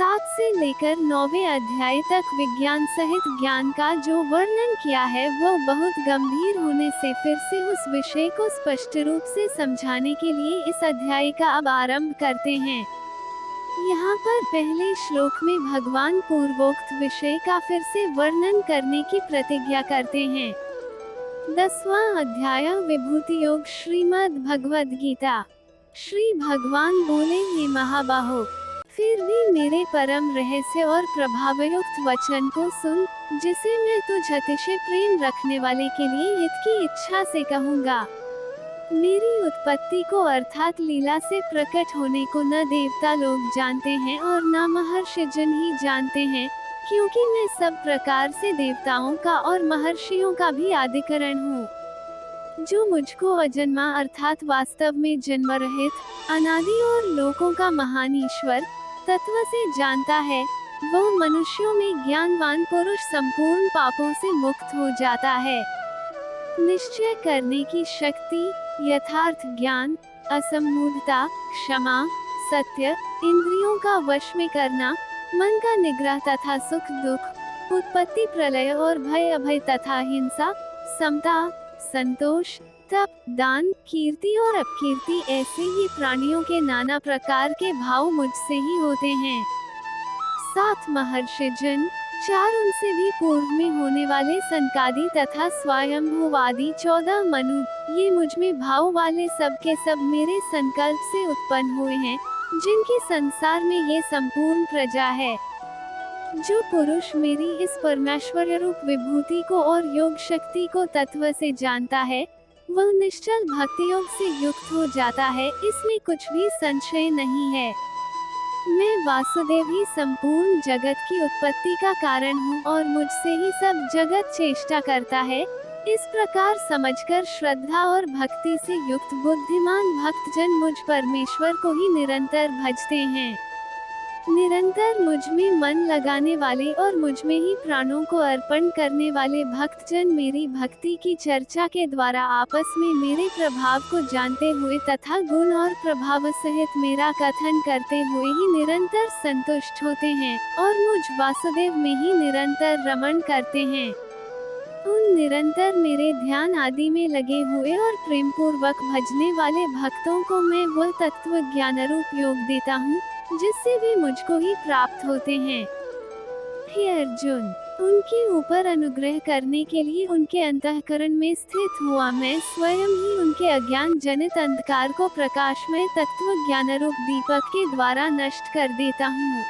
7 से लेकर 9वें अध्याय तक विज्ञान सहित ज्ञान का जो वर्णन किया है वह बहुत गंभीर होने से फिर से उस विषय को स्पष्ट रूप से समझाने के लिए इस अध्याय का अब आरंभ करते हैं। यहाँ पर पहले श्लोक में भगवान पूर्वोक्त विषय का फिर से वर्णन करने की प्रतिज्ञा करते हैं। 10वां अध्याय विभूति योग श्रीमद् भगवद गीता। श्री भगवान बोले, हे महाबाहो, फिर भी मेरे परम रहस्य और प्रभावयुक्त वचन को सुन, जिसे मैं तुझ अतिशय प्रेम रखने वाले के लिए हित की इच्छा से कहूँगा। मेरी उत्पत्ति को अर्थात लीला से प्रकट होने को न देवता लोग जानते हैं और न महर्षि जन ही जानते हैं, क्योंकि मैं सब प्रकार से देवताओं का और महर्षियों का भी आदिकरण हूँ। जो मुझको अजन्मा अर्थात वास्तव में जन्म रहित, अनादि और लोकों का महान ईश्वर तत्व से जानता है, वह मनुष्यों में ज्ञानवान पुरुष संपूर्ण पापों से मुक्त हो जाता है। निश्चय करने की शक्ति, यथार्थ ज्ञान, असम्मूढ़ता, क्षमा, सत्य, इंद्रियों का वश में करना, मन का निग्रह तथा सुख दुख, उत्पत्ति प्रलय और भय अभय तथा हिंसा, समता, संतोष, तप, दान, कीर्ति और अपकीर्ति, ऐसे ही प्राणियों के नाना प्रकार के भाव मुझसे ही होते हैं। 7 महर्षि जन, 4 उनसे भी पूर्व में होने वाले सनकादि तथा स्वयंभुवादि 14 मनु, ये मुझ में भाव वाले सब के सब मेरे संकल्प से उत्पन्न हुए हैं, जिनकी संसार में ये संपूर्ण प्रजा है। जो पुरुष मेरी इस परमेश्वर रूप विभूति को और योग शक्ति को तत्व से जानता है, वह निश्चल भक्ति योग से युक्त हो जाता है, इसमें कुछ भी संशय नहीं है। मैं वासुदेव ही संपूर्ण जगत की उत्पत्ति का कारण हूँ और मुझसे ही सब जगत चेष्टा करता है। इस प्रकार समझकर श्रद्धा और भक्ति से युक्त बुद्धिमान भक्तजन मुझ परमेश्वर को ही निरंतर भजते हैं। निरंतर मुझ में मन लगाने वाले और मुझ में ही प्राणों को अर्पण करने वाले भक्तजन मेरी भक्ति की चर्चा के द्वारा आपस में मेरे प्रभाव को जानते हुए तथा गुण और प्रभाव सहित मेरा कथन करते हुए ही निरंतर संतुष्ट होते हैं और मुझ वासुदेव में ही निरंतर रमण करते हैं। उन निरंतर मेरे ध्यान आदि में लगे हुए और प्रेम पूर्वक भजने वाले भक्तों को मैं वह तत्व ज्ञान रूप योग देता हूँ, जिससे भी मुझको ही प्राप्त होते हैं। हे अर्जुन, उनके ऊपर अनुग्रह करने के लिए उनके अंतःकरण में स्थित हुआ मैं स्वयं ही उनके अज्ञान जनित अंधकार को प्रकाशमय तत्व ज्ञान रूप दीपक के द्वारा नष्ट कर देता हूँ।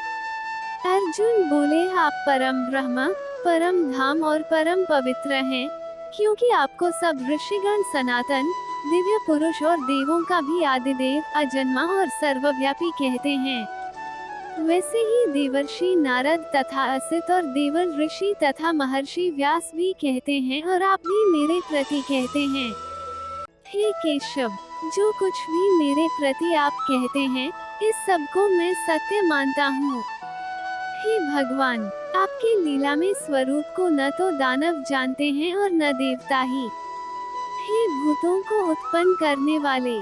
अर्जुन बोले, आप परम ब्रह्म, परम धाम और परम पवित्र हैं, क्योंकि आपको सब ऋषिगण सनातन, दिव्य पुरुष और देवों का भी आदिदेव, अजन्मा और सर्वव्यापी कहते हैं। वैसे ही देवर्षि नारद तथा असित और देवर ऋषि तथा महर्षि व्यास भी कहते हैं और आप भी मेरे प्रति कहते हैं। हे केशव, जो कुछ भी मेरे प्रति आप कहते हैं, इस सब को मैं सत्य मानता हूँ। हे भगवान, आपकी लीला में स्वरूप को न तो दानव जानते हैं और न देवता ही। हे भूतों को उत्पन्न करने वाले,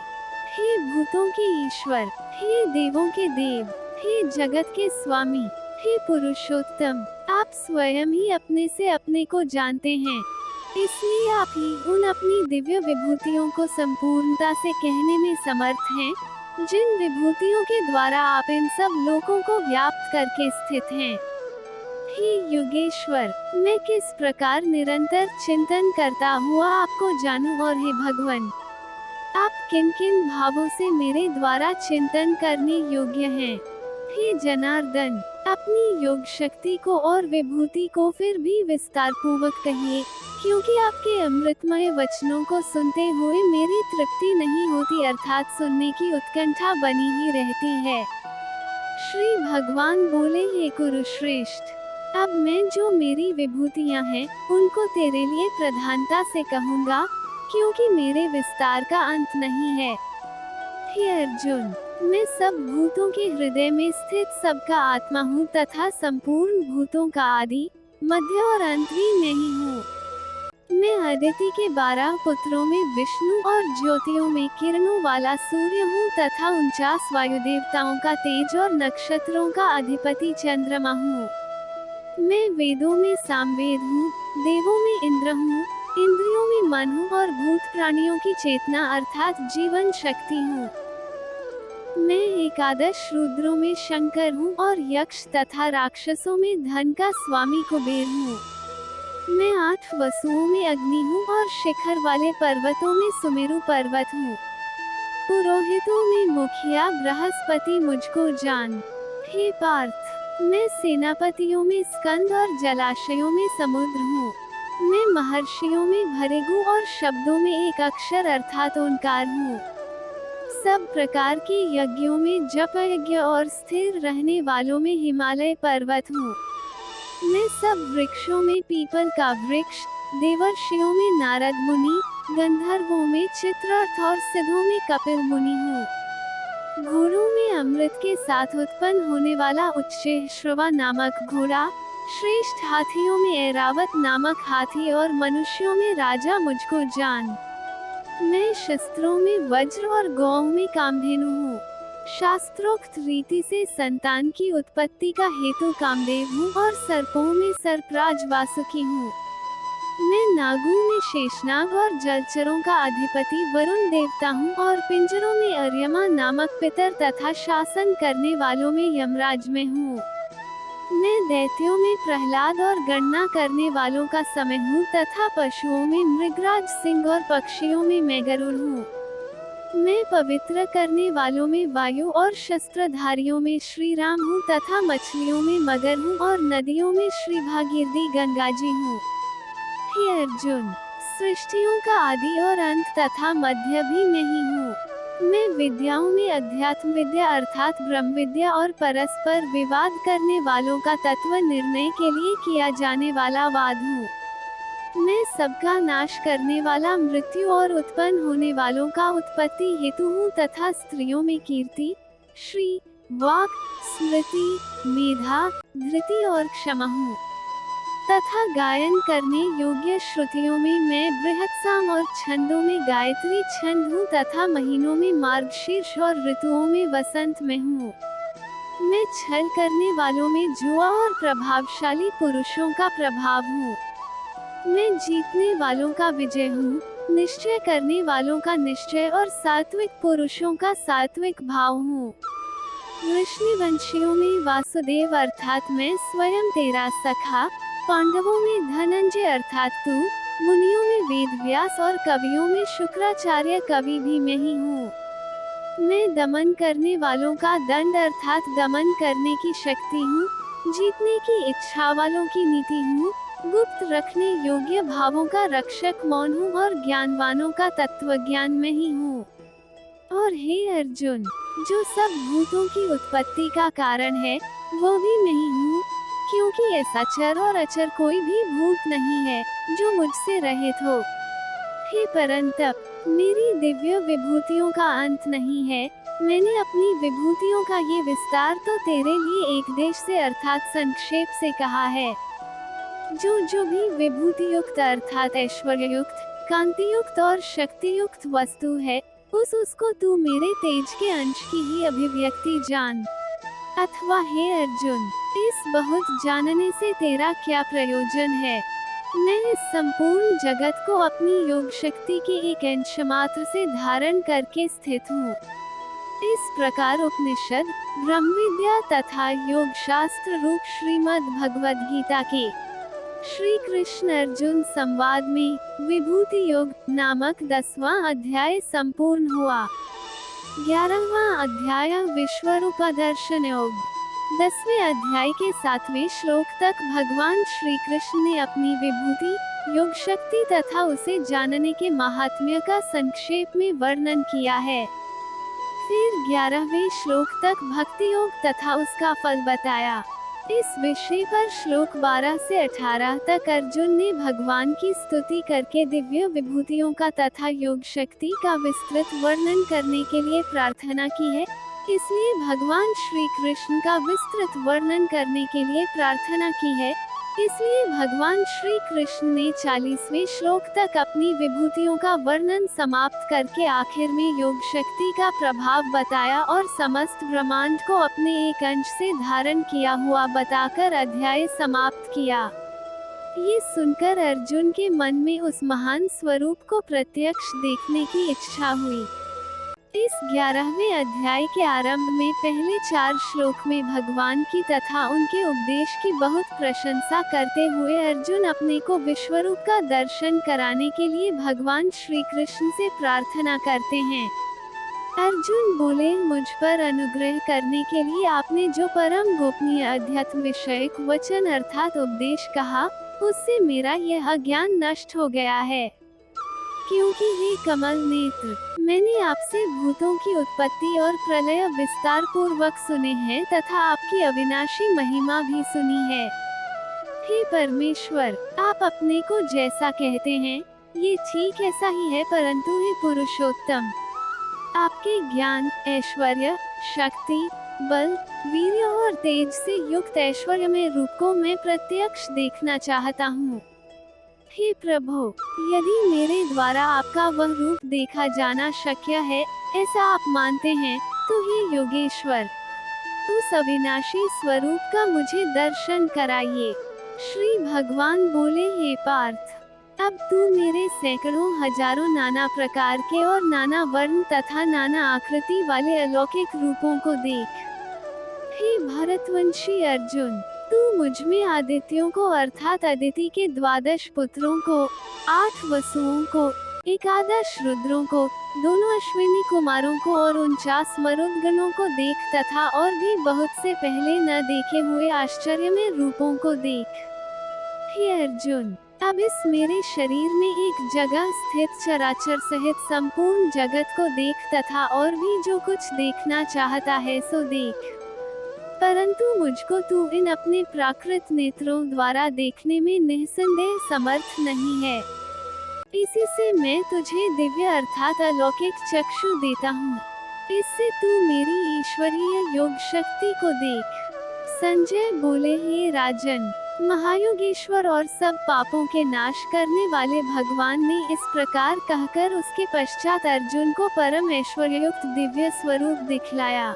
हे भूतों के ईश्वर, हे देवों के देव, हे जगत के स्वामी, हे पुरुषोत्तम, आप स्वयं ही अपने से अपने को जानते हैं। इसलिए आप ही उन अपनी दिव्य विभूतियों को संपूर्णता से कहने में समर्थ हैं, जिन विभूतियों के द्वारा आप इन सब लोकों को व्याप्त करके स्थित हैं। हे योगेश्वर, मैं किस प्रकार निरंतर चिंतन करता हुआ आपको जानूं, और हे भगवान, आप किन किन भावों से मेरे द्वारा चिंतन करने योग्य हैं। हे जनार्दन, अपनी योग शक्ति को और विभूति को फिर भी विस्तार पूर्वक कहिए, क्योंकि आपके अमृतमय वचनों को सुनते हुए मेरी तृप्ति नहीं होती, अर्थात सुनने की उत्कंठा बनी ही रहती है। श्री भगवान बोले, हे कुरुश्रेष्ठ, अब मैं जो मेरी विभूतियाँ हैं, उनको तेरे लिए प्रधानता से कहूँगा, क्योंकि मेरे विस्तार का अंत नहीं है। हे अर्जुन, मैं सब भूतों के हृदय में स्थित सबका आत्मा हूँ तथा संपूर्ण भूतों का आदि, मध्य और अंत भी मैं ही हूँ। मैं अदिति के 12 पुत्रों में विष्णु और ज्योतियों में किरणों वाला सूर्य हूँ तथा 49 वायुदेवताओं का तेज और नक्षत्रों का अधिपति चंद्रमा हूँ। मैं वेदों में सामवेद हूँ, देवों में इंद्र हूँ, इंद्रियों में मन हूँ और भूत प्राणियों की चेतना अर्थात जीवन शक्ति हूँ। मैं एकादश रुद्रों में शंकर हूँ और यक्ष तथा राक्षसों में धन का स्वामी कुबेर हूँ। मैं 8 वसुओं में अग्नि हूँ और शिखर वाले पर्वतों में सुमेरु पर्वत हूँ। पुरोहितों में मुखिया बृहस्पति मुझको जान। हे पार्थ, मैं सेनापतियों में स्कंद और जलाशयों में समुद्र हूँ। मैं महर्षियों में भृगु और शब्दों में एक अक्षर अर्थात ओंकार हूँ। सब प्रकार के यज्ञों में जप यज्ञ और स्थिर रहने वालों में हिमालय पर्वत हूँ। मैं सब वृक्षों में पीपल का वृक्ष, देवर्षियों में नारद मुनि, गंधर्वों में चित्ररथ और सिद्धों में कपिल मुनि हूँ। घोड़ों में अमृत के साथ उत्पन्न होने वाला उच्चैःश्रवा नामक घोड़ा, श्रेष्ठ हाथियों में ऐरावत नामक हाथी और मनुष्यों में राजा मुझको जान। मैं शस्त्रों में वज्र और गौओं में कामधेनु हूँ। शास्त्रोक्त रीति से संतान की उत्पत्ति का हेतु कामदेव हूँ और सर्पों में सर्पराज वासुकी हूँ। मैं नागों में शेषनाग और जलचरों का अधिपति वरुण देवता हूँ और पिंजरों में अर्यमा नामक पितर तथा शासन करने वालों में यमराज में हूँ। मैं दैत्यों में प्रहलाद और गणना करने वालों का समय हूँ तथा पशुओं में मृगराज सिंह और पक्षियों में मैं गरुड़ हूँ। मैं पवित्र करने वालों में वायु और शस्त्रधारियों में श्री राम हूँ तथा मछलियों में मगर हूँ और नदियों में श्री भागीरथी गंगा जी हूँ। हे अर्जुन, सृष्टियों का आदि और अंत तथा मध्य भी मैं ही हूँ। मैं विद्याओं में अध्यात्म विद्या अर्थात ब्रह्म विद्या और परस्पर विवाद करने वालों का तत्व निर्णय के लिए किया जाने वाला वाद हूँ। मैं सबका नाश करने वाला मृत्यु और उत्पन्न होने वालों का उत्पत्ति हेतु हूँ तथा स्त्रियों में कीर्ति, श्री, वाक, स्मृति, मेधा, धृति और क्षमा हूँ तथा गायन करने योग्य श्रुतियों में मैं बृहत्साम और छंदों में गायत्री छंद हूँ तथा महीनों में मार्गशीर्ष और ऋतुओं में वसंत में हूँ। मैं छल करने वालों में जुआ और प्रभावशाली पुरुषों का प्रभाव हूँ। मैं जीतने वालों का विजय हूँ, निश्चय करने वालों का निश्चय और सात्विक पुरुषों का सात्विक भाव हूँ। वृष्णिवंशियों में वासुदेव अर्थात मैं स्वयं तेरा सखा, पांडवों में धनंजय अर्थात तू, मुनियों में वेद व्यास और कवियों में शुक्राचार्य कवि भी मैं ही हूँ। मैं दमन करने वालों का दंड अर्थात दमन करने की शक्ति हूँ, जीतने की इच्छा वालों की नीति हूँ, गुप्त रखने योग्य भावों का रक्षक मौन हूँ और ज्ञानवानों का तत्व ज्ञान में ही हूँ। और हे अर्जुन, जो सब भूतों की उत्पत्ति का कारण है वो भी मैं ही हूँ, क्योंकि ऐसा चर और अचर कोई भी भूत नहीं है जो मुझसे रहित हो। हे परंतप, मेरी दिव्य विभूतियों का अंत नहीं है। मैंने अपनी विभूतियों का ये विस्तार तो तेरे लिए एक देश से अर्थात संक्षेप से कहा है। जो भी विभूति युक्त अर्थात ऐश्वर्य युक्त, कांति युक्त और शक्ति युक्त वस्तु है, उसको तू मेरे तेज के अंश की ही अभिव्यक्ति जान। अथवा हे अर्जुन, इस बहुत जानने से तेरा क्या प्रयोजन है? मैं इस संपूर्ण जगत को अपनी योग शक्ति के एक अंश मात्र से धारण करके स्थित हूँ। इस प्रकार उपनिषद, ब्रह्म विद्या तथा योग शास्त्र रूप श्रीमद् भगवद गीता के श्री कृष्ण अर्जुन संवाद में विभूति योग नामक 10वां अध्याय संपूर्ण हुआ। 11वां अध्याय विश्वरूप दर्शन योग। 10वें अध्याय के 7वें श्लोक तक भगवान श्री कृष्ण ने अपनी विभूति, योग शक्ति तथा उसे जानने के महात्म्य का संक्षेप में वर्णन किया है। फिर 11वें श्लोक तक भक्ति योग तथा उसका फल बताया। इस विषय पर श्लोक 12 से 18 तक अर्जुन ने भगवान की स्तुति करके दिव्य विभूतियों का तथा योग शक्ति का विस्तृत वर्णन करने के लिए प्रार्थना की है। इसलिए भगवान श्री कृष्ण का विस्तृत वर्णन करने के लिए प्रार्थना की है। इसलिए भगवान श्री कृष्ण ने 40वें श्लोक तक अपनी विभूतियों का वर्णन समाप्त करके आखिर में योग शक्ति का प्रभाव बताया और समस्त ब्रह्मांड को अपने एक अंश से धारण किया हुआ बताकर अध्याय समाप्त किया। ये सुनकर अर्जुन के मन में उस महान स्वरूप को प्रत्यक्ष देखने की इच्छा हुई। इस 11वें अध्याय के आरंभ में पहले 4 श्लोक में भगवान की तथा उनके उपदेश की बहुत प्रशंसा करते हुए अर्जुन अपने को विश्वरूप का दर्शन कराने के लिए भगवान श्री कृष्ण से प्रार्थना करते हैं। अर्जुन बोले, मुझ पर अनुग्रह करने के लिए आपने जो परम गोपनीय अध्यात्म विषयक वचन अर्थात उपदेश कहा, उससे मेरा यह अज्ञान नष्ट हो गया है। क्योंकि हे कमल नेत्र, मैंने आपसे भूतों की उत्पत्ति और प्रलय विस्तार पूर्वक सुने हैं तथा आपकी अविनाशी महिमा भी सुनी है। हे परमेश्वर, आप अपने को जैसा कहते हैं ये ठीक ऐसा ही है, परंतु हे पुरुषोत्तम, आपके ज्ञान, ऐश्वर्य, शक्ति, बल, वीर्य और तेज से युक्त ऐश्वर्यमय रूप को मैं प्रत्यक्ष देखना चाहता हूँ। हे प्रभु, यदि मेरे द्वारा आपका वह रूप देखा जाना शक्य है, ऐसा आप मानते हैं, तो हे योगेश्वर, उस अविनाशी स्वरूप का मुझे दर्शन कराइए। श्री भगवान बोले, हे पार्थ, अब तू मेरे सैकड़ों हजारों नाना प्रकार के और नाना वर्ण तथा नाना आकृति वाले अलौकिक रूपों को देख। हे भरतवंशी अर्जुन, तू मुझ में आदित्यों को अर्थात अदिति के 12 पुत्रों को, 8 वसुओं को, 11 रुद्रों को, 2 अश्विनी कुमारों को और 49 मरुदगणों को देख तथा और भी बहुत से पहले न देखे हुए आश्चर्यमय रूपों को देख। हे अर्जुन, अब इस मेरे शरीर में एक जगह स्थित चराचर सहित संपूर्ण जगत को देख तथा और भी जो कुछ देखना चाहता है सो देख, परंतु मुझको तू इन अपने प्राकृत नेत्रों द्वारा देखने में निःसंदेह समर्थ नहीं है। इसी से मैं तुझे दिव्य अर्थात अलौकिक चक्षु देता हूँ। इससे तू मेरी ईश्वरीय योग शक्ति को देख। संजय बोले, हे राजन, महायोगेश्वर और सब पापों के नाश करने वाले भगवान ने इस प्रकार कहकर उसके पश्चात अर्जुन को परम ऐश्वर्ययुक्त दिव्य स्वरूप दिखलाया।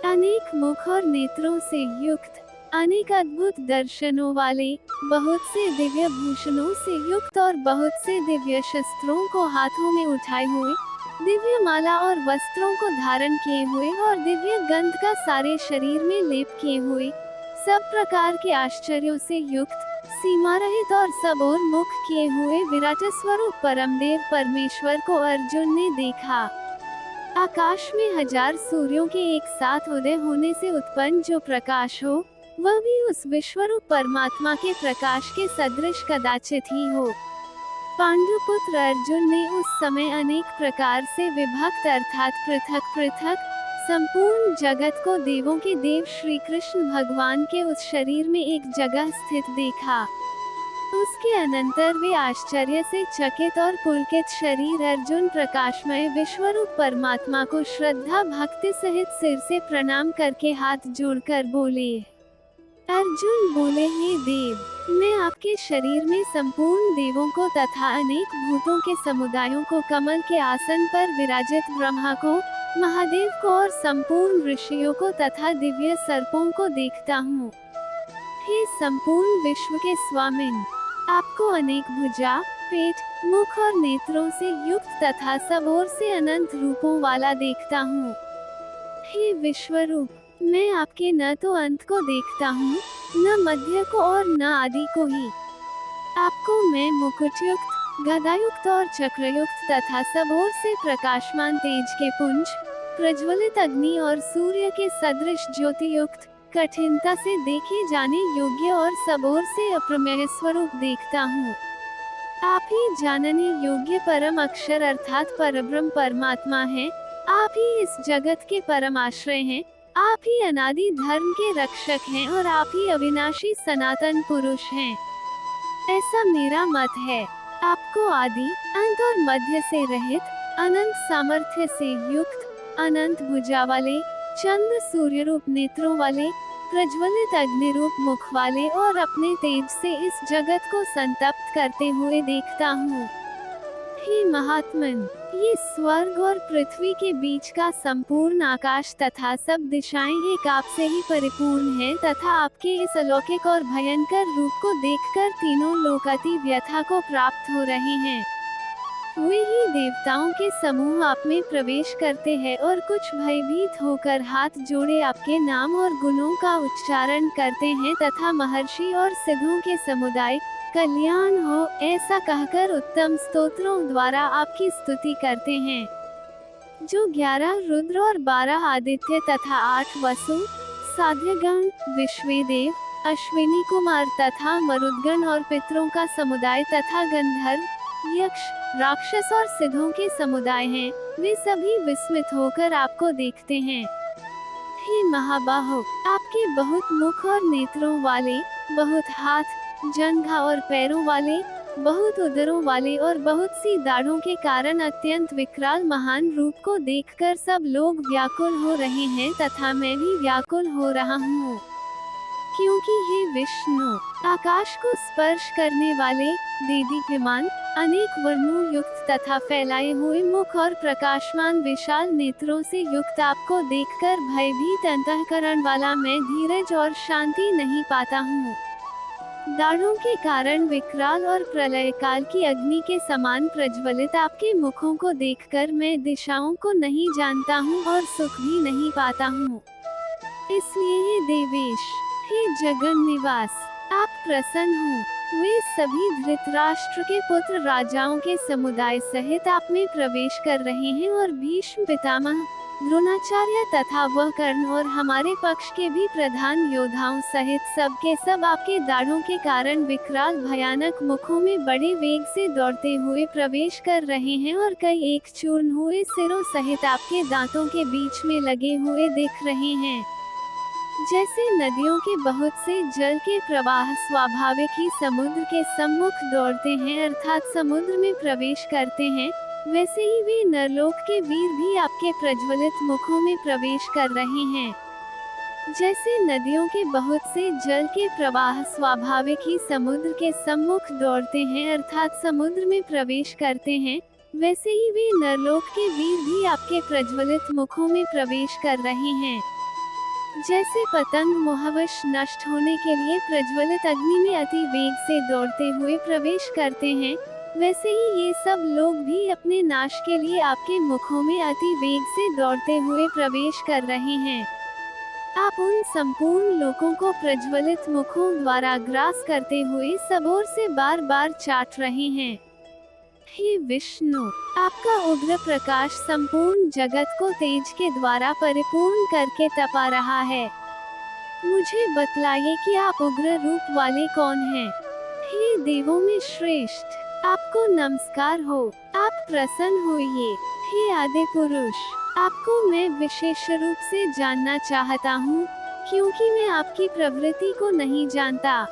अनेक मुख और नेत्रों से युक्त, अनेक अद्भुत दर्शनों वाले, बहुत से दिव्य भूषणों से युक्त और बहुत से दिव्य शस्त्रों को हाथों में उठाए हुए, दिव्य माला और वस्त्रों को धारण किए हुए और दिव्य गंध का सारे शरीर में लेप किए हुए, सब प्रकार के आश्चर्यों से युक्त, सीमा रहित और सब ओर मुख किए हुए विराट स्वरूप परमदेव परमेश्वर को अर्जुन ने देखा। आकाश में 1000 सूर्यों के एक साथ उदय होने से उत्पन्न जो प्रकाश हो, वह भी उस विश्वरूप परमात्मा के प्रकाश के सदृश कदाचित ही हो। पांडुपुत्र अर्जुन ने उस समय अनेक प्रकार से विभक्त अर्थात पृथक पृथक संपूर्ण जगत को देवों के देव श्री कृष्ण भगवान के उस शरीर में एक जगह स्थित देखा। उसके अनंतर वे आश्चर्य से चकित और पुलकित शरीर अर्जुन प्रकाशमय विश्वरूप परमात्मा को श्रद्धा भक्ति सहित सिर से प्रणाम करके हाथ जोड़कर बोले। अर्जुन बोले, हे देव, मैं आपके शरीर में संपूर्ण देवों को तथा अनेक भूतों के समुदायों को, कमल के आसन पर विराजित ब्रह्मा को, महादेव को और संपूर्ण ऋषियों को तथा दिव्य सर्पों को देखता हूँ। हे संपूर्ण विश्व के स्वामिन, आपको अनेक भुजा, पेट, मुख और नेत्रों से युक्त तथा सब ओर से अनंत रूपों वाला देखता हूँ। हे विश्वरूप, मैं आपके न तो अंत को देखता हूँ, न मध्य को और न आदि को ही। आपको मैं मुकुटयुक्त, गदायुक्त और चक्रयुक्त तथा सब ओर से प्रकाशमान तेज के पुंज, प्रज्वलित अग्नि और सूर्य के सदृश ज्योति युक्त, कठिनता से देखे जाने योग्य और सब ओर से अप्रमेय स्वरूप देखता हूँ। आप ही जानने योग्य परम अक्षर अर्थात परब्रह्म परमात्मा हैं। आप ही इस जगत के परम आश्रय हैं। आप ही अनादि धर्म के रक्षक हैं और आप ही अविनाशी सनातन पुरुष हैं। ऐसा मेरा मत है। आपको आदि, अंत और मध्य से रहित, अनंत सामर्थ्य से युक्त, अनंत भुजा वाले, चंद्र सूर्य रूप नेत्रों वाले, प्रज्वलित अग्निरूप मुख वाले और अपने तेज से इस जगत को संतप्त करते हुए देखता हूँ। हे महात्मन, ये स्वर्ग और पृथ्वी के बीच का संपूर्ण आकाश तथा सब दिशाएं एक आपसे ही परिपूर्ण है तथा आपके इस अलौकिक और भयंकर रूप को देखकर तीनों लोक अति व्यथा को प्राप्त हो रहे हैं। वे ही देवताओं के समूह आप में प्रवेश करते हैं और कुछ भयभीत होकर हाथ जोड़े आपके नाम और गुणों का उच्चारण करते हैं तथा महर्षि और सिद्धों के समुदाय कल्याण हो ऐसा कहकर उत्तम स्तोत्रों द्वारा आपकी स्तुति करते हैं। जो 11 रुद्र और 12 आदित्य तथा 8 वसु, साध्यगण, विश्वेदेव, अश्विनी कुमार तथा मरुदगण और पितरों का समुदाय तथा गंधर्व, यक्ष, राक्षस और सिद्धों के समुदाय हैं, वे सभी विस्मित होकर आपको देखते हैं। हे महाबाहो, आपके बहुत मुख और नेत्रों वाले, बहुत हाथ, जंघा और पैरों वाले, बहुत उदरों वाले और बहुत सी दाढ़ों के कारण अत्यंत विकराल महान रूप को देखकर सब लोग व्याकुल हो रहे हैं तथा मैं भी व्याकुल हो रहा हूँ। क्योंकि हे विष्णु, आकाश को स्पर्श करने वाले, देदीप्यमान, अनेक वर्णों युक्त तथा फैलाए हुए मुख और प्रकाशमान विशाल नेत्रों से युक्त आपको देखकर भयभीत अंतःकरण वाला मैं धीरज और शांति नहीं पाता हूँ। दाढ़ों के कारण विकराल और प्रलय काल की अग्नि के समान प्रज्वलित आपके मुखों को देखकर मैं दिशाओं को नहीं जानता हूँ और सुख भी नहीं पाता हूँ। इसलिए हे देवेश, हे जगन निवास, आप प्रसन्न हो। वे सभी धृतराष्ट्र के पुत्र राजाओं के समुदाय सहित आप में प्रवेश कर रहे हैं और भीष्म पितामह, द्रोणाचार्य तथा वह कर्ण और हमारे पक्ष के भी प्रधान योद्धाओं सहित सब के सब आपके दाढ़ों के कारण विकराल भयानक मुखों में बड़े वेग से दौड़ते हुए प्रवेश कर रहे हैं और कई एक चूर्ण हुए सिरों सहित आपके दांतों के बीच में लगे हुए दिख रहे हैं। जैसे नदियों के बहुत से जल के प्रवाह स्वाभाविक ही समुद्र के सम्मुख दौड़ते हैं अर्थात समुद्र में प्रवेश करते हैं, वैसे ही वे नरलोक के वीर भी आपके प्रज्वलित मुखों में प्रवेश कर रहे हैं। जैसे नदियों के बहुत से जल के प्रवाह स्वाभाविक ही समुद्र के सम्मुख दौड़ते हैं अर्थात समुद्र में प्रवेश करते हैं, वैसे ही वे नरलोक के वीर भी आपके प्रज्वलित मुखों में प्रवेश कर रहे हैं। जैसे पतंग मोहवश नष्ट होने के लिए प्रज्वलित अग्नि में अति वेग से दौड़ते हुए प्रवेश करते हैं, वैसे ही ये सब लोग भी अपने नाश के लिए आपके मुखों में अति वेग से दौड़ते हुए प्रवेश कर रहे हैं। आप उन संपूर्ण लोगों को प्रज्वलित मुखों द्वारा ग्रास करते हुए सब ओर से बार बार चाट रहे हैं। हे विष्णु, आपका उग्र प्रकाश संपूर्ण जगत को तेज के द्वारा परिपूर्ण करके तपा रहा है। मुझे बतलाइए कि आप उग्र रूप वाले कौन हैं? हे देवों में श्रेष्ठ, आपको नमस्कार हो, आप प्रसन्न होइए। हे आदि पुरुष, आपको मैं विशेष रूप से जानना चाहता हूँ, क्योंकि मैं आपकी प्रवृत्ति को नहीं जानता।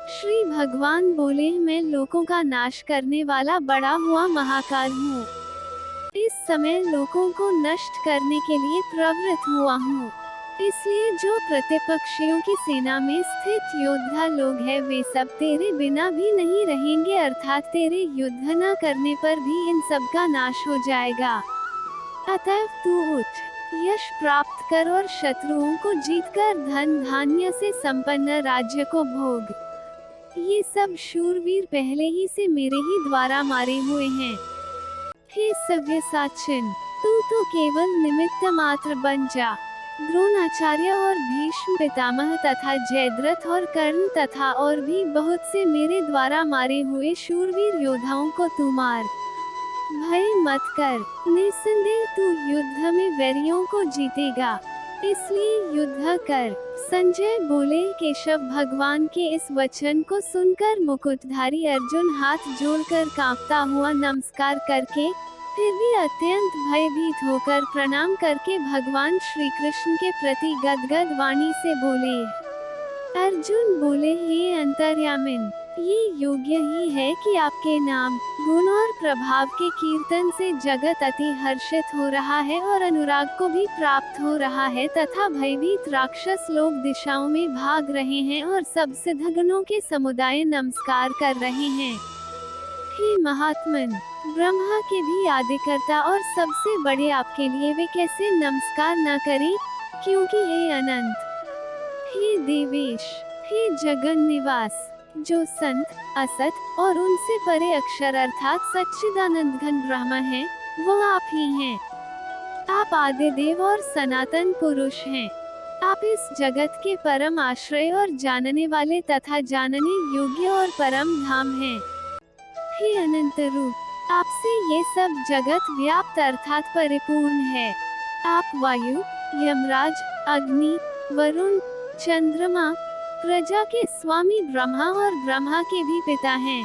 श्री भगवान बोले, मैं लोगों का नाश करने वाला बड़ा हुआ महाकाल हूँ। इस समय लोगों को नष्ट करने के लिए प्रवृत्त हुआ हूँ। इसलिए जो प्रतिपक्षियों की सेना में स्थित योद्धा लोग हैं वे सब तेरे बिना भी नहीं रहेंगे अर्थात तेरे युद्ध न करने पर भी इन सब का नाश हो जाएगा। अतः तू उठ, यश प्राप्त कर और शत्रुओं को जीतकर धन धान्य से संपन्न राज्य को भोग। ये सब शूरवीर पहले ही से मेरे ही द्वारा मारे हुए हैं। हे सव्यसाचिन, तू तो केवल निमित्त मात्र बन जा। द्रोणाचार्य और भीष्म पितामह तथा जयद्रथ और कर्ण तथा और भी बहुत से मेरे द्वारा मारे हुए शूरवीर योद्धाओं को तू मार। भय मत कर, निस्संदेह तू युद्ध में वैरियों को जीतेगा, इसलिए युद्ध कर। संजय बोले, केशव भगवान के इस वचन को सुनकर मुकुटधारी अर्जुन हाथ जोड़कर कांपता हुआ नमस्कार करके फिर भी अत्यंत भयभीत होकर प्रणाम करके भगवान श्री कृष्ण के प्रति गदगद वाणी से बोले। अर्जुन बोले, हे अंतर्यामिन, ये योग्य ही है कि आपके नाम, गुण और प्रभाव के कीर्तन से जगत अति हर्षित हो रहा है और अनुराग को भी प्राप्त हो रहा है, तथा भयभीत राक्षस लोग दिशाओं में भाग रहे हैं और सब सिद्धगणों के समुदाय नमस्कार कर रहे हैं। हे महात्मन, ब्रह्मा के भी आदिकर्ता और सबसे बड़े आपके लिए वे कैसे नमस्कार न करें, क्योंकि हे अनंत, हे देवेश, हे जगन निवास, जो संत, असत और उनसे परे अक्षर अर्थात सच्चिदानंद घन ब्रह्म है, वो आप ही हैं। आप आदिदेव और सनातन पुरुष हैं। आप इस जगत के परम आश्रय और जानने वाले तथा जानने योग्य और परम धाम हैं। हे अनंत रूप, आपसे ये सब जगत व्याप्त अर्थात परिपूर्ण है। आप वायु, यमराज, अग्नि, वरुण, चंद्रमा, प्रजा के स्वामी ब्रह्मा और ब्रह्मा के भी पिता हैं।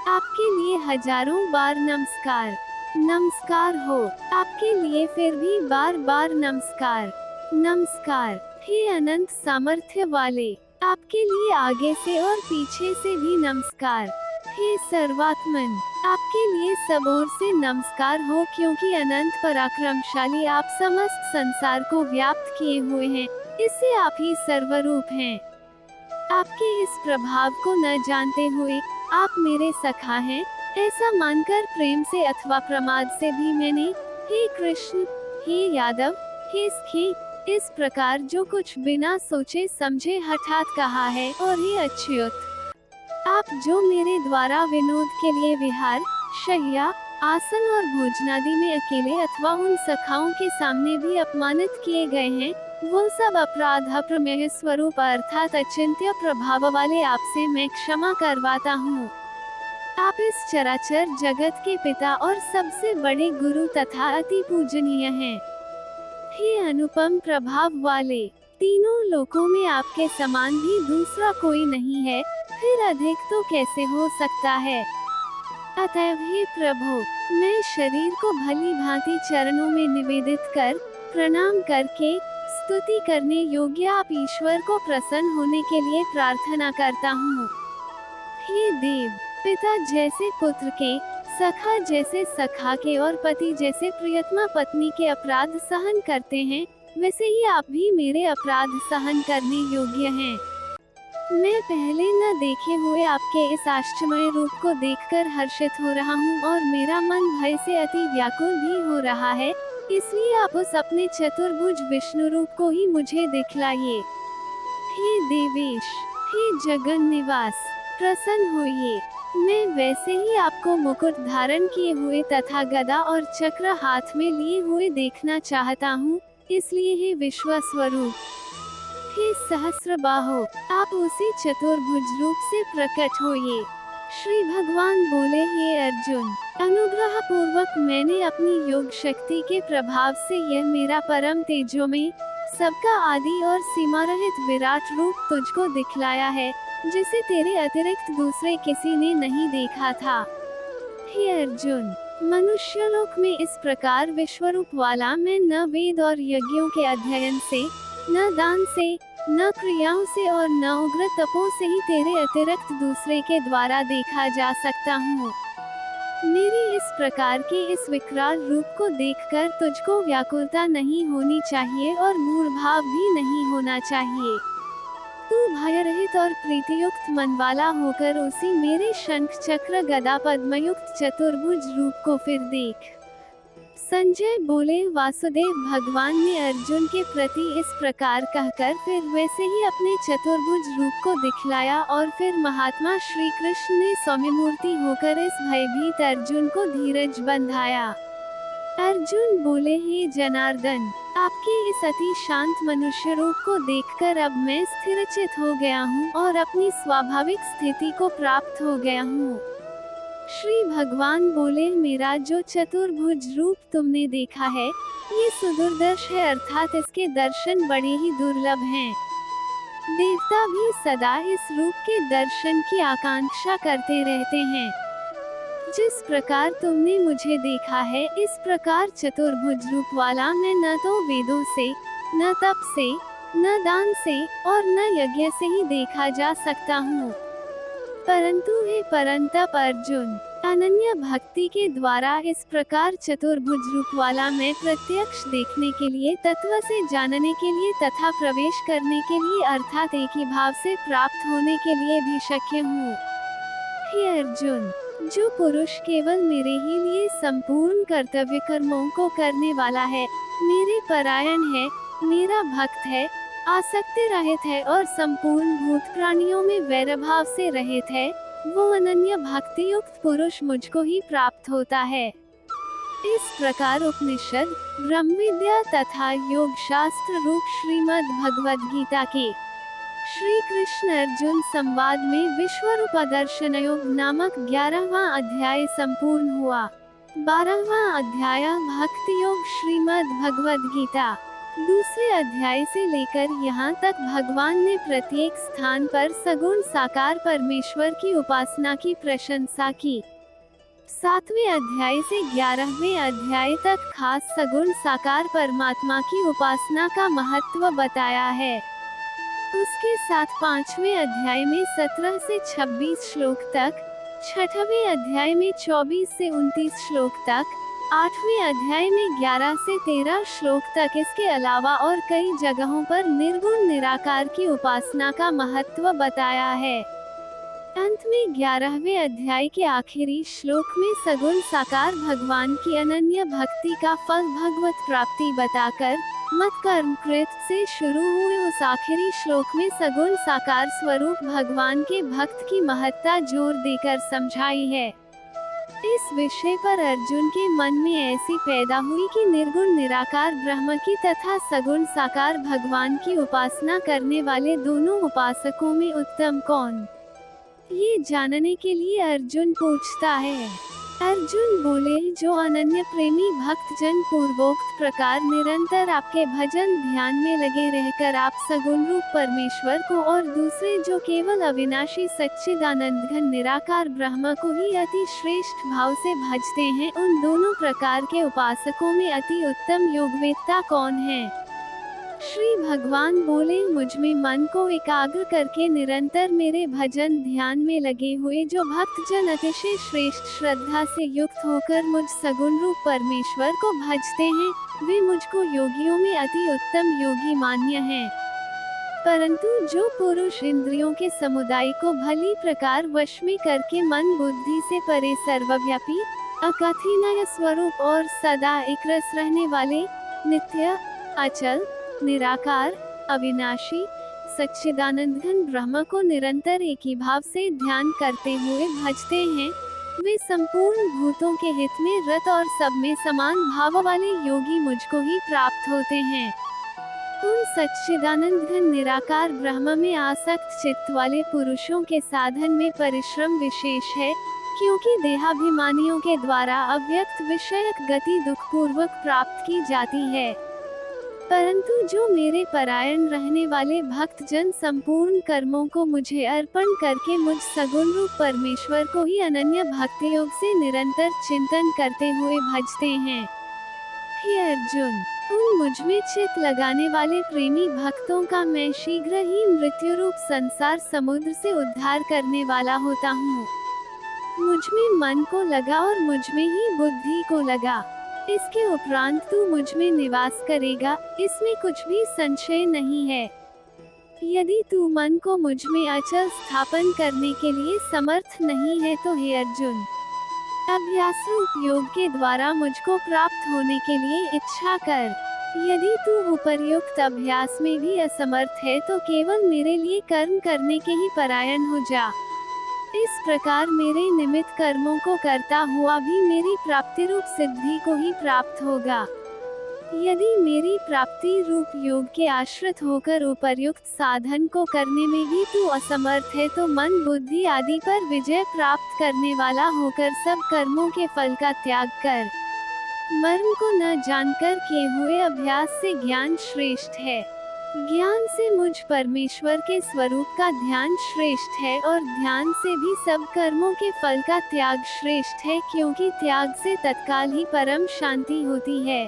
आपके लिए हजारों बार नमस्कार, नमस्कार हो। आपके लिए फिर भी बार बार नमस्कार, नमस्कार। हे अनंत सामर्थ्य वाले, आपके लिए आगे से और पीछे से भी नमस्कार। हे सर्वात्मन, आपके लिए सब ओर से नमस्कार हो, क्योंकि अनंत पराक्रमशाली आप समस्त संसार को व्याप्त किए हुए हैं, इससे आप ही सर्वरूप हैं। आपके इस प्रभाव को न जानते हुए आप मेरे सखा हैं, ऐसा मानकर प्रेम से अथवा प्रमाद से भी मैंने हे कृष्ण, हे यादव, हे सखी, इस प्रकार जो कुछ बिना सोचे समझे हठात कहा है। और हे अच्युत, आप जो मेरे द्वारा विनोद के लिए विहार, शय्या, आसन और भोजनादि में अकेले अथवा उन सखाओं के सामने भी अपमानित किए गए हैं, वो सब अपराध अप्रमेय स्वरूप अर्थात अचिंत्य प्रभाव वाले आपसे मैं क्षमा करवाता हूँ। आप इस चराचर जगत के पिता और सबसे बड़े गुरु तथा अति पूजनीय हैं। हे अनुपम प्रभाव वाले, तीनों लोकों में आपके समान भी दूसरा कोई नहीं है, फिर अधिक तो कैसे हो सकता है। अतएव हे प्रभु, मैं शरीर को भली भांति चरणों में निवेदित कर प्रणाम करके स्तुति करने योग्य आप ईश्वर को प्रसन्न होने के लिए प्रार्थना करता हूँ। हे देव, पिता जैसे पुत्र के, सखा जैसे सखा के और पति जैसे प्रियतमा पत्नी के अपराध सहन करते हैं, वैसे ही आप भी मेरे अपराध सहन करने योग्य हैं। मैं पहले न देखे हुए आपके इस आश्चर्यमय रूप को देखकर हर्षित हो रहा हूँ और मेरा मन भय से अति व्याकुल भी हो रहा है, इसलिए आप उस अपने चतुर्भुज विष्णु रूप को ही मुझे दिखलाइए। हे देवेश, हे जगन निवास, प्रसन्न होइए। मैं वैसे ही आपको मुकुट धारण किए हुए तथा गदा और चक्र हाथ में लिए हुए देखना चाहता हूँ, इसलिए हे विश्व स्वरूप, हे सहस्रबाहो, आप उसी चतुर्भुज रूप से प्रकट होइए। श्री भगवान बोले, हे अर्जुन, अनुग्रह पूर्वक मैंने अपनी योग शक्ति के प्रभाव से यह मेरा परम तेजोमय, सबका आदि और सीमा रहित विराट रूप तुझको दिखलाया है, जिसे तेरे अतिरिक्त दूसरे किसी ने नहीं देखा था। हे अर्जुन, मनुष्यलोक में इस प्रकार विश्वरूप वाला मैं न वेद और यज्ञों के अध्ययन से, न दान से, न क्रियाओं से और न उग्र तपों से ही तेरे अतिरिक्त दूसरे के द्वारा देखा जा सकता हूँ। मेरे इस प्रकार के इस विकराल रूप को देखकर तुझको व्याकुलता नहीं होनी चाहिए और मूढ़ भाव भी नहीं होना चाहिए। तू भय रहित और प्रीतियुक्त मन वाला होकर उसी मेरे शंख चक्र गदा पद्मयुक्त चतुर्भुज रूप को फिर देख। संजय बोले, वासुदेव भगवान ने अर्जुन के प्रति इस प्रकार कहकर फिर वैसे ही अपने चतुर्भुज रूप को दिखलाया और फिर महात्मा श्री कृष्ण ने सौम्य मूर्ति होकर इस भयभीत अर्जुन को धीरज बंधाया। अर्जुन बोले, हे जनार्दन, आपके इस अति शांत मनुष्य रूप को देखकर अब मैं स्थिरचित हो गया हूँ और अपनी स्वाभाविक स्थिति को प्राप्त हो गया हूँ। श्री भगवान बोले, मेरा जो चतुर्भुज रूप तुमने देखा है, ये सुदुर्दर्श है अर्थात इसके दर्शन बड़े ही दुर्लभ हैं। देवता भी सदा इस रूप के दर्शन की आकांक्षा करते रहते हैं। जिस प्रकार तुमने मुझे देखा है, इस प्रकार चतुर्भुज रूप वाला मैं न तो वेदों से, न तप से, न दान से और न यज्ञ से ही देखा जा सकता हूँ। परंतु हे परंतप अर्जुन, अनन्य भक्ति के द्वारा इस प्रकार चतुर्भुज रूप वाला मैं प्रत्यक्ष देखने के लिए, तत्व से जानने के लिए तथा प्रवेश करने के लिए अर्थात एक ही भाव से प्राप्त होने के लिए भी शक्य हूँ। हे अर्जुन, जो पुरुष केवल मेरे ही लिए संपूर्ण कर्तव्य कर्मों को करने वाला है, मेरे परायण है, मेरा भक्त है, आसक्ति रहित है और संपूर्ण भूत प्राणियों में वैरभाव से रहित है, वो अनन्य भक्ति युक्त पुरुष मुझको ही प्राप्त होता है। इस प्रकार उपनिषद, ब्रह्म विद्या तथा योग शास्त्र रूप श्रीमद् भगवद गीता के श्री कृष्ण अर्जुन संवाद में विश्वरूप दर्शन योग नामक 11वां अध्याय संपूर्ण हुआ। 12वां अध्याय भक्ति योग श्रीमद् भगवद गीता। दूसरे अध्याय से लेकर यहाँ तक भगवान ने प्रत्येक स्थान पर सगुण साकार परमेश्वर की उपासना की प्रशंसा की। 7वें अध्याय से 11वें अध्याय तक खास सगुण साकार परमात्मा की उपासना का महत्व बताया है। उसके साथ 5वें अध्याय में 17 से 26 श्लोक तक, 6वें अध्याय में 24 से 29 श्लोक तक, 8वें अध्याय में 11 से 13 श्लोक तक इसके अलावा और कई जगहों पर निर्गुण निराकार की उपासना का महत्व बताया है। अंत में 11वें अध्याय के आखिरी श्लोक में सगुण साकार भगवान की अनन्य भक्ति का फल भगवत प्राप्ति बताकर मत कर्म कृत से शुरू हुए उस आखिरी श्लोक में सगुण साकार स्वरूप भगवान के भक्त की महत्ता जोर देकर समझाई है। इस विषय पर अर्जुन के मन में ऐसी पैदा हुई कि निर्गुण निराकार ब्रह्म की तथा सगुण साकार भगवान की उपासना करने वाले दोनों उपासकों में उत्तम कौन, ये जानने के लिए अर्जुन पूछता है। अर्जुन बोले, जो अनन्य प्रेमी भक्त जन पूर्वोक्त प्रकार निरंतर आपके भजन ध्यान में लगे रहकर आप सगुण रूप परमेश्वर को और दूसरे जो केवल अविनाशी सच्चिदानंद घन निराकार ब्रह्म को ही अति श्रेष्ठ भाव से भजते हैं, उन दोनों प्रकार के उपासकों में अति उत्तम योगवेत्ता कौन है? श्री भगवान बोले, मुझ में मन को एकाग्र करके निरंतर मेरे भजन ध्यान में लगे हुए जो भक्तजन अतिशय श्रेष्ठ श्रद्धा से युक्त होकर मुझ सगुण रूप परमेश्वर को भजते हैं, वे मुझको योगियों में अति उत्तम योगी मान्य हैं। परंतु जो पुरुष इंद्रियों के समुदाय को भली प्रकार वश में करके मन बुद्धि से परे सर्वव्यापी, अकथनीय स्वरूप और सदा एक रस रहने वाले, नित्य, अचल, निराकार, अविनाशी, सच्चिदानंद घन ब्रह्म को निरंतर एक ही भाव से ध्यान करते हुए भजते हैं, वे संपूर्ण भूतों के हित में रत और सब में समान भाव वाले योगी मुझको ही प्राप्त होते हैं। उन सच्चिदानंद घन निराकार ब्रह्म में आसक्त चित्त वाले पुरुषों के साधन में परिश्रम विशेष है, क्योंकि देहाभिमानियों के द्वारा अव्यक्त विषयक गति दुखपूर्वक प्राप्त की जाती है। परंतु जो मेरे परायण रहने वाले भक्त जन संपूर्ण कर्मों को मुझे अर्पण करके मुझ सगुण रूप परमेश्वर को ही अनन्य भक्ति योग से निरंतर चिंतन करते हुए भजते हैं। हे अर्जुन, उन मुझ में चित्त लगाने वाले प्रेमी भक्तों का मैं शीघ्र ही मृत्यु रूप संसार समुद्र से उद्धार करने वाला होता हूँ। मुझ में मन को लगा और मुझ में ही बुद्धि को लगा, इसके उपरांत तू मुझ में निवास करेगा, इसमें कुछ भी संशय नहीं है। यदि तू मन को मुझ में अचल स्थापन करने के लिए समर्थ नहीं है तो हे अर्जुन, अभ्यास रूप योग के द्वारा मुझको प्राप्त होने के लिए इच्छा कर। यदि तू उपर्युक्त अभ्यास में भी असमर्थ है तो केवल मेरे लिए कर्म करने के ही परायण हो जा। इस प्रकार मेरे निमित्त कर्मों को करता हुआ भी मेरी प्राप्ति रूप सिद्धि को ही प्राप्त होगा। यदि मेरी प्राप्ति रूप योग के आश्रित होकर उपर्युक्त साधन को करने में भी तू असमर्थ है तो मन बुद्धि आदि पर विजय प्राप्त करने वाला होकर सब कर्मों के फल का त्याग कर। मर्म को न जानकर किए हुए अभ्यास से ज्ञान श्रेष्ठ है। ज्ञान से मुझ परमेश्वर के स्वरूप का ध्यान श्रेष्ठ है और ध्यान से भी सब कर्मों के फल का त्याग श्रेष्ठ है, क्योंकि त्याग से तत्काल ही परम शांति होती है।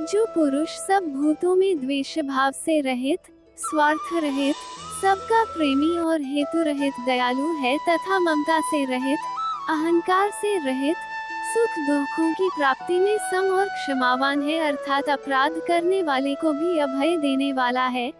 जो पुरुष सब भूतों में द्वेष भाव से रहित, स्वार्थ रहित, सबका प्रेमी और हेतु रहित दयालु है तथा ममता से रहित, अहंकार से रहित, सुख दुखों की प्राप्ति में सम और क्षमावान है, अर्थात अपराध करने वाले को भी अभय देने वाला है,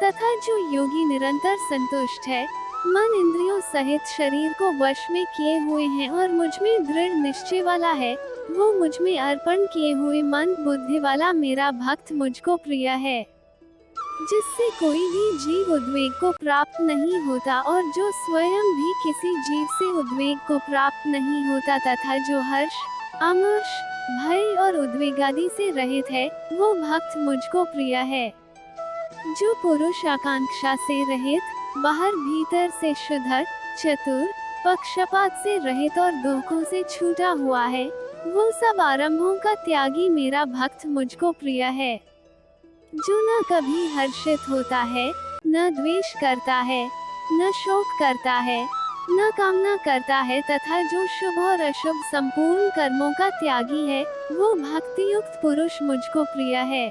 तथा जो योगी निरंतर संतुष्ट है, मन इंद्रियों सहित शरीर को वश में किए हुए हैं और मुझ में दृढ़ निश्चय वाला है, वो मुझ में अर्पण किए हुए मन बुद्धि वाला मेरा भक्त मुझको प्रिय है, जिससे कोई भी जीव उद्वेग को प्राप्त नहीं होता और जो स्वयं भी किसी जीव से उद्वेग को प्राप्त नहीं होता, तथा जो हर्ष, अमर्ष, भय और उद्वेग आदि से रहित है, वो भक्त मुझको प्रिय है। जो पुरुष आकांक्षा से रहित, बाहर भीतर से शुद्ध, चतुर, पक्षपात से रहित और दुखों से छूटा हुआ है, वो सब आरंभों का त्यागी मेरा भक्त मुझको प्रिय है। जो न कभी हर्षित होता है, न द्वेष करता है, न शोक करता है, न कामना करता है, तथा जो शुभ और अशुभ संपूर्ण कर्मों का त्यागी है, वो भक्ति युक्त पुरुष मुझको प्रिय है।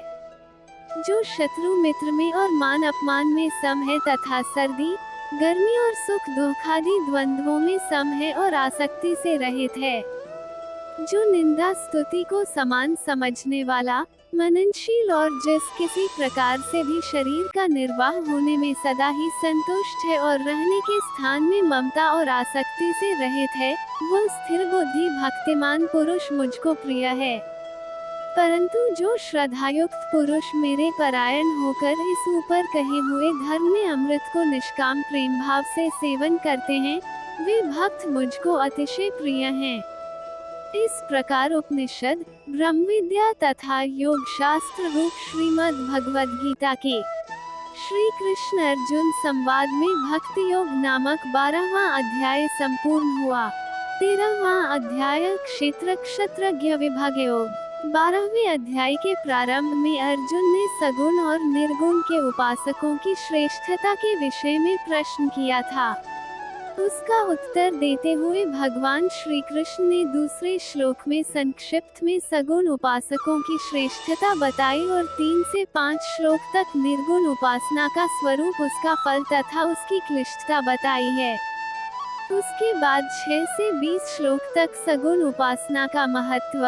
जो शत्रु मित्र में और मान अपमान में सम है, तथा सर्दी, गर्मी और सुख दुख आदि द्वंद्वों में सम है और आसक्ति से रहित है। जो निंदा स्तुति को समान समझने वाला, मननशील और जिस किसी प्रकार से भी शरीर का निर्वाह होने में सदा ही संतुष्ट है और रहने के स्थान में ममता और आसक्ति से रहित है, वो स्थिर बुद्धि भक्तिमान पुरुष मुझको प्रिय है। परंतु जो श्रद्धायुक्त पुरुष मेरे परायण होकर इस ऊपर कहे हुए धर्म में अमृत को निष्काम प्रेम भाव से सेवन करते हैं, वे भक्त मुझको अतिशय प्रिय हैं। इस प्रकार उपनिषद, ब्रह्म विद्या तथा योग शास्त्र रूप श्रीमद् भगवद गीता के श्री कृष्ण अर्जुन संवाद में भक्ति योग नामक 12वां अध्याय संपूर्ण हुआ। 13वां अध्याय क्षेत्र क्षत्रज्ञ विभाग योग। 12वें अध्याय के प्रारंभ में अर्जुन ने सगुण और निर्गुण के उपासकों की श्रेष्ठता के विषय में प्रश्न किया था। उसका उत्तर देते हुए भगवान श्री कृष्ण ने दूसरे श्लोक में संक्षिप्त में सगुण उपासकों की श्रेष्ठता बताई और 3 से 5 श्लोक तक निर्गुण उपासना का स्वरूप, उसका फल तथा उसकी क्लिष्टता बताई है। उसके बाद 6 से 20 श्लोक तक सगुण उपासना का महत्व,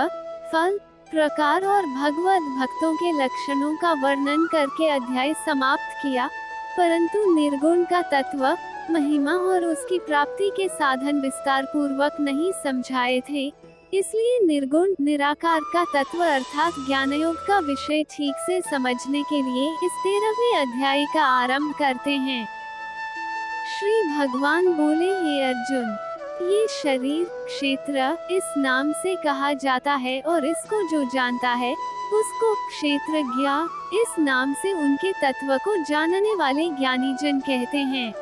फल, प्रकार और भगवत भक्तों के लक्षणों का वर्णन करके अध्याय समाप्त किया, परंतु निर्गुण का तत्व, महिमा और उसकी प्राप्ति के साधन विस्तार पूर्वक नहीं समझाए थे, इसलिए निर्गुण निराकार का तत्व अर्थात ज्ञानयोग का विषय ठीक से समझने के लिए इस 13वें अध्याय का आरंभ करते हैं। श्री भगवान बोले, हे अर्जुन, ये शरीर क्षेत्र इस नाम से कहा जाता है और इसको जो जानता है उसको क्षेत्रज्ञ इस नाम से उनके तत्व को जानने वाले ज्ञानी जन कहते हैं।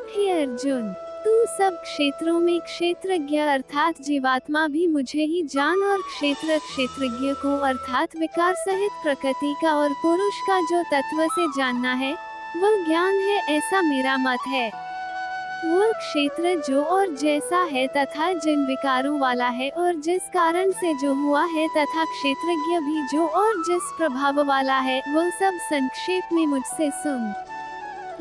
हे अर्जुन, तू सब क्षेत्रों में क्षेत्रज्ञ अर्थात जीवात्मा भी मुझे ही जान और क्षेत्रज्ञ को अर्थात विकार सहित प्रकृति का और पुरुष का जो तत्व से जानना है वह ज्ञान है, ऐसा मेरा मत है। वह क्षेत्र जो और जैसा है तथा जिन विकारों वाला है और जिस कारण से जो हुआ है, तथा क्षेत्रज्ञ भी जो और जिस प्रभाव वाला है, वह सब संक्षेप में मुझसे सुन।